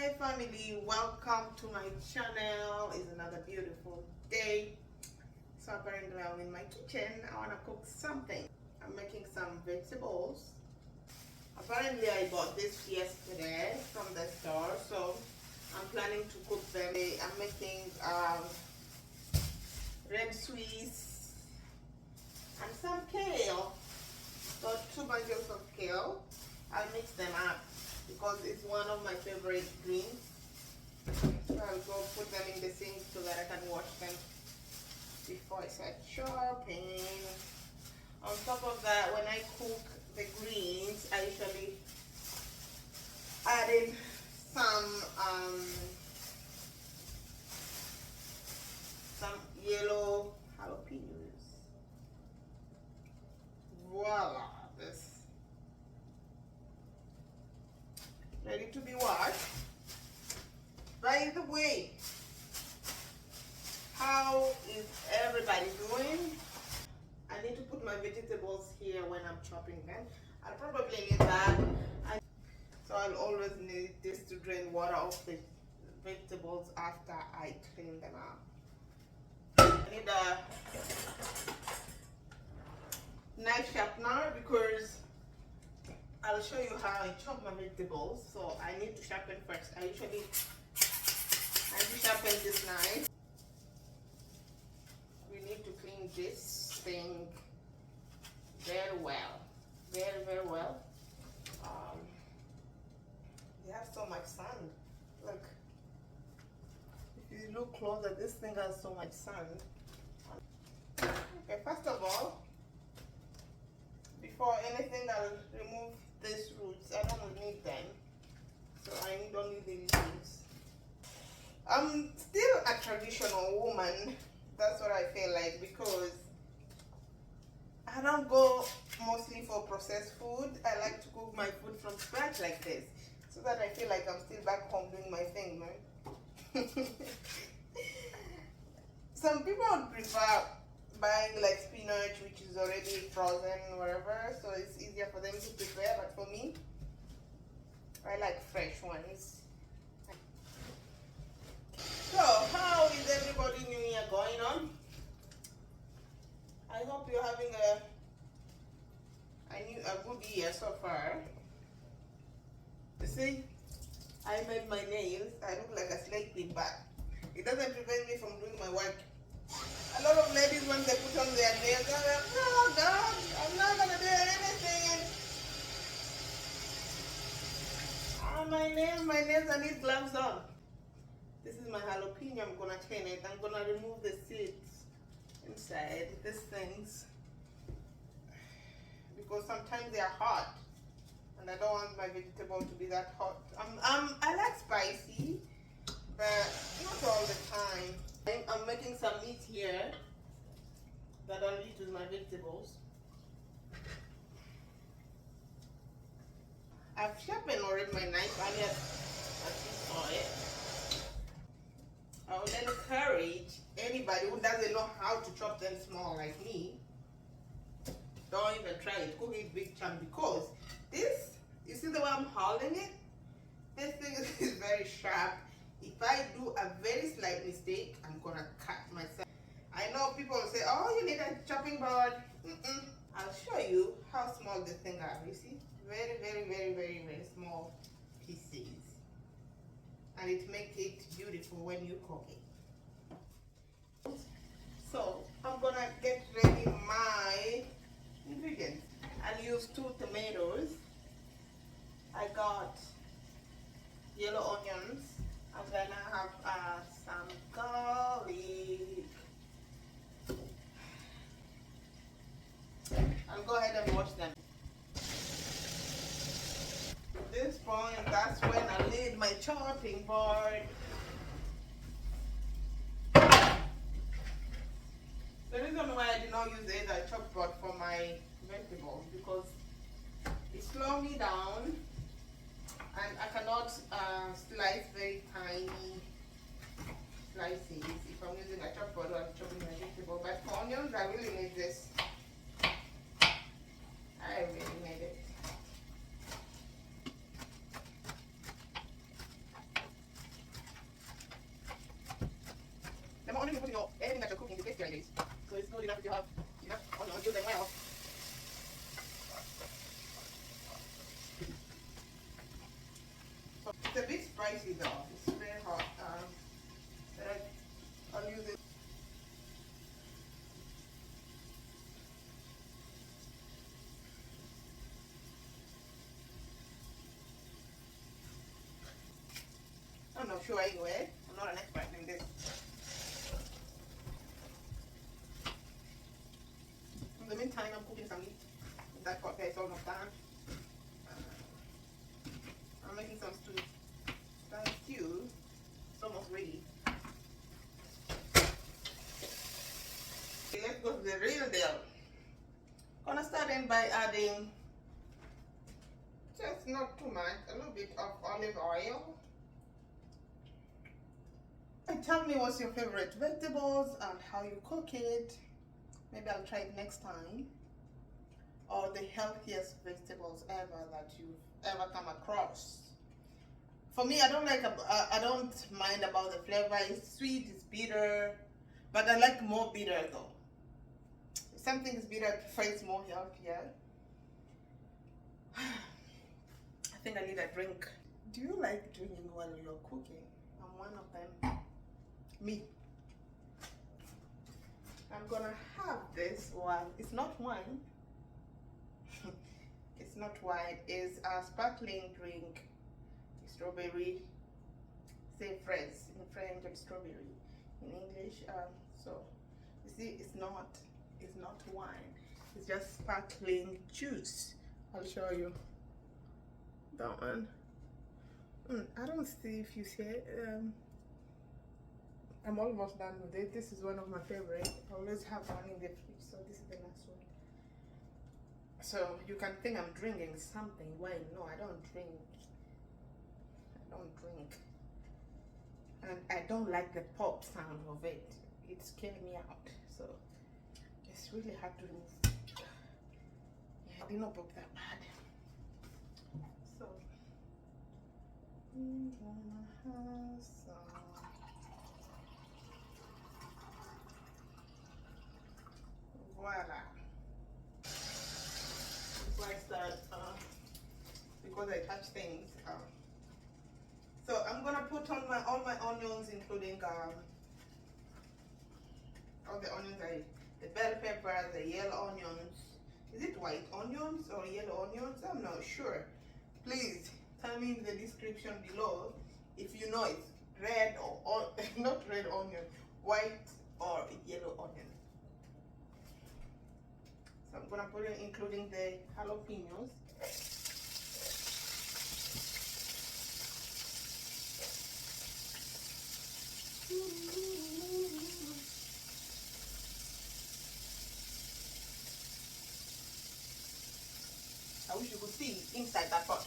Hey family, welcome to my channel. It's another beautiful day. So apparently I'm in my kitchen. I want to cook something. I'm making some vegetables. Apparently I bought this yesterday from the store, so I'm planning to cook them. I'm making red sweets and some kale. So 2 bundles of kale. I'll mix them up because it's one of my favorite greens. So I'll go put them in the sink so that I can wash them before I start chopping. On top of that, when I cook the greens, I usually add in some yellow jalapenos. Voila, this ready to be washed. By the way, how is everybody doing? I need to put my vegetables here when I'm chopping them. I'll probably need that. So I'll always need this to drain water off the vegetables after I clean them up. I need a knife sharpener because I'll show you how I chop my vegetables. So I need to sharpen first. I usually sharpen this knife. We need to clean this thing very well, very well. They have so much sand. Look, if you look closer, this thing has so much sand. Okay, first of all, before anything, I'll remove these roots. I don't need them, so I need only the leaves. I'm still a traditional woman. That's what I feel like, because I don't go mostly for processed food. I like to cook my food from scratch like this, so that I feel like I'm still back home doing my thing, man. Some people would prefer buying like spinach, which is already frozen or whatever, so it's easier for them to prepare, but for me, I like fresh ones. So, how is everybody New Year going on? I hope you're having a good year so far. You see, I made my nails. I look like a slave queen, but it doesn't prevent me from doing my work. A lot of ladies, when they put on their nails, they're like, oh God, I'm not gonna do anything. My nails, I need gloves on. This is my jalapeno. I'm gonna clean it. I'm gonna remove the seeds inside these things because sometimes they are hot, and I don't want my vegetable to be that hot. I like spicy, but not all the time. I'm making some meat here that I'll eat with my vegetables. I've sharpened already my knife earlier, as you saw it. I would encourage anybody who doesn't know how to chop them small like me, don't even try it. Cook it big chunk, because this, you see the way I'm holding it? This thing is very sharp. If I do a very slight mistake, I'm gonna cut myself. I know people will say, oh, you need a chopping board. I'll show you how small the thing are. You see? Very small pieces. And it makes it beautiful when you cook it. So I'm gonna get ready my ingredients. I'll use 2 tomatoes. I got yellow onions. I'm gonna have some garlic. I'll go ahead and wash them. At this point, that's when I need my chopping board. The reason why I did not use a chop board for my vegetables, because it slows me down, and I cannot slice very tiny slices if I'm using a chop board or I'm chopping my vegetable. But for onions, I really need this. I really need it. this. So it's good enough if you have enough onions, use them well. So it's a bit spicy though. It's very hot. I'll use it. I'm not sure anyway. I'm not an expert in this. In the meantime, I'm cooking some meat. That pot there is almost done. I'm making some stew. That stew is almost ready. Okay, let's go to the real deal. Gonna start in by adding just not too much, a little bit of olive oil. And tell me what's your favorite vegetables and how you cook it. Maybe I'll try it next time. Or the healthiest vegetables ever that you've ever come across. For me, I don't mind about the flavor. It's sweet, it's bitter, but I like more bitter though. If something is bitter, I prefer it's more healthier. I think I need a drink. Do you like drinking while you're cooking? I'm one of them. Me. I'm gonna have this one. It's not wine. It's not wine. It's a sparkling drink. Strawberry. Say fraise in French and strawberry in English. So you see, it's not wine. It's just sparkling juice. I'll show you. That one. I don't see if you see it. I'm almost done with it. This is one of my favorites. I always have one in the fridge, so this is the last one. So you can think I'm drinking something. Wine? No, I don't drink. I don't drink. And I don't like the pop sound of it. It scared me out. So it's really hard to remove. Yeah, I did not pop that bad. So I'm gonna have some. Voila. Before I start, because I touch things. So I'm gonna put on all my onions, including all the onions, the bell pepper, the yellow onions. Is it white onions or yellow onions? I'm not sure. Please tell me in the description below if you know it's red or not red onion, white or yellow onion. So I'm gonna put in including the jalapenos. I wish you could see inside that pot.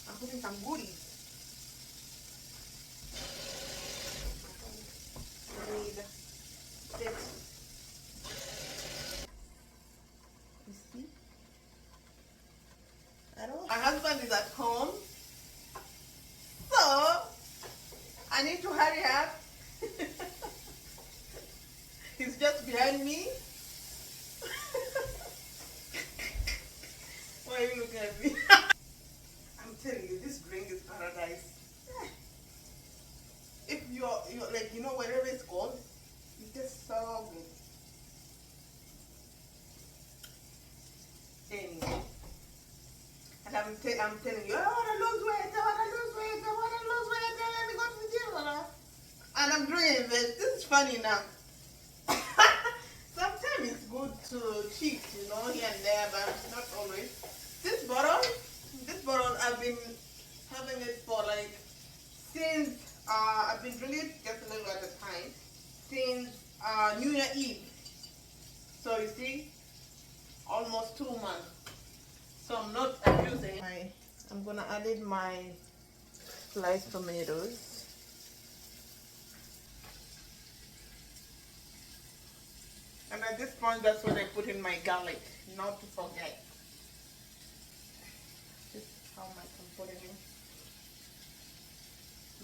I'm putting some goodies. I need this. You see? My husband is at home, so I need to hurry up. He's just behind me. Why are you looking at me? I'm telling you, this drink is paradise. If you're like, wherever it's cold, it's just so good. Anyway, and I'm telling you, I want to lose weight, I want to lose weight, I want to lose weight, let me go to the gym, and I'm doing this. This is funny now. Sometimes it's good to cheat, here and there, but not always. This bottle, I've been having it for since I've been drinking it just a little at a time since New Year Eve. So you see, almost 2 months. So I'm not abusing. I'm gonna add in my sliced tomatoes. And at this point, that's what I put in my garlic, not to forget. This is how much I'm putting in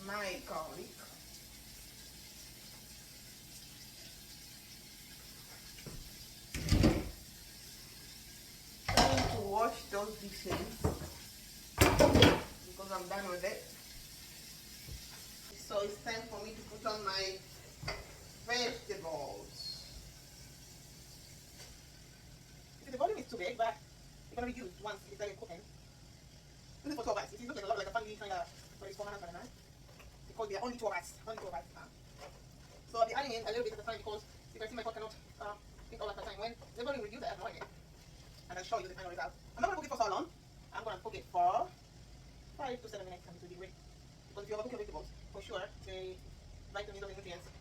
my garlic. dishes because I'm done with it. So it's time for me to put on my vegetables. See, the volume is too big, but it's gonna be used once it's done cooking. This is for 2 of us. It looks a lot like a family kind of, but it's for my husband and I. Because there are only 2 of us. Only 2 of us. So I'll be adding in a little bit at a time because you can see my pot cannot eat all at a time. When the volume reduces, I have no idea. And I'll show you the final result. I'm not gonna cook it for so long. I'm gonna cook it for 5 to 7 minutes and it will be great. Because if you overcook your vegetables, for sure, the vitamins or the nutrients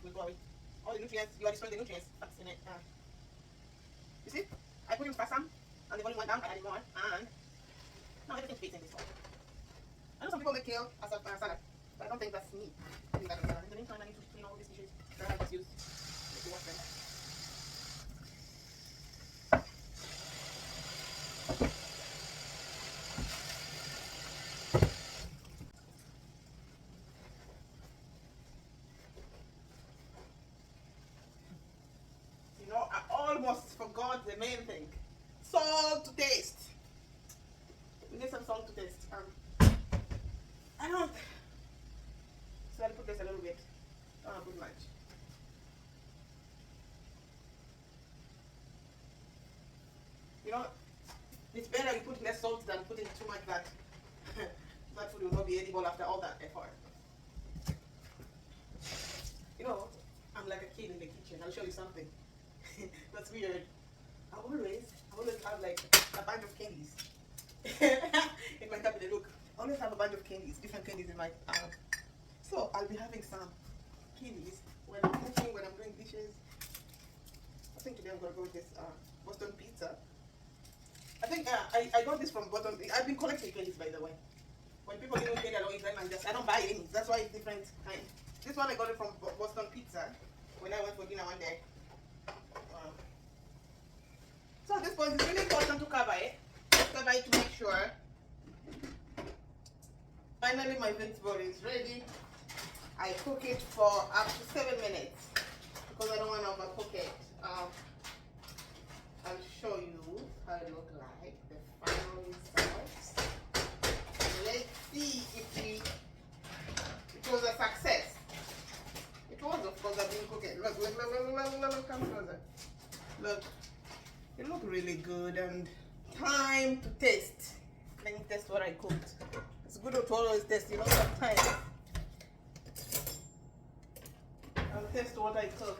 will go away. All the nutrients, you are destroying the nutrients that's in it. You see? I put in some and the volume went down, I added more, and now everything fits in this one. I know some people make kale as a salad, but I don't think that's me. I think that's a salad. In the meantime, I need to clean all these dishes that I just used. Let's wash them. You know, I almost forgot the main thing. Salt to taste. We need some salt to taste. I don't. So I'll put this a little bit. Don't put much. You know, it's better you put less salt than putting too much that that food will not be edible after all that effort. You know, I'm like a kid in the kitchen. I'll show you something. That's weird. I always have like a bunch of candies. In my cabinet, look. I always have a bunch of candies, different candies in my so I'll be having some candies when I'm cooking, when I'm doing dishes. I think today I'm gonna go with this Boston pizza. I think I got this from Boston. I've been collecting candies, by the way. When people didn't get along with them, I don't buy any. That's why it's different kind. This one I got it from Boston Pizza when I went for dinner one day. So at this point, it's really important to cover it. Cover it to make sure. Finally, my vegetable is ready. I cook it for up to 7 minutes because I don't want to overcook it. I'll show you how it looks like, the final results. Let's see if it was a success. It was, of course. I've been cooking. Look, come closer. Look, it looked really good. And time to taste. Let me test what I cooked. It's good to always test, you know, sometimes. I'll test what I cooked.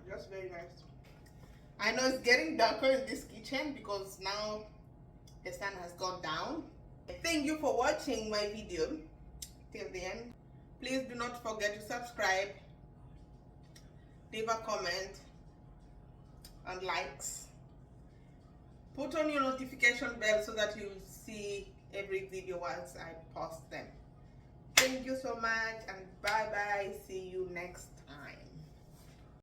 That's very nice. I know it's getting darker in this kitchen because now the sun has gone down. Thank you for watching my video till the end. Please do not forget to subscribe, leave a comment, and likes. Put on your notification bell so that you see every video once I post them. Thank you so much and bye bye. See you next time.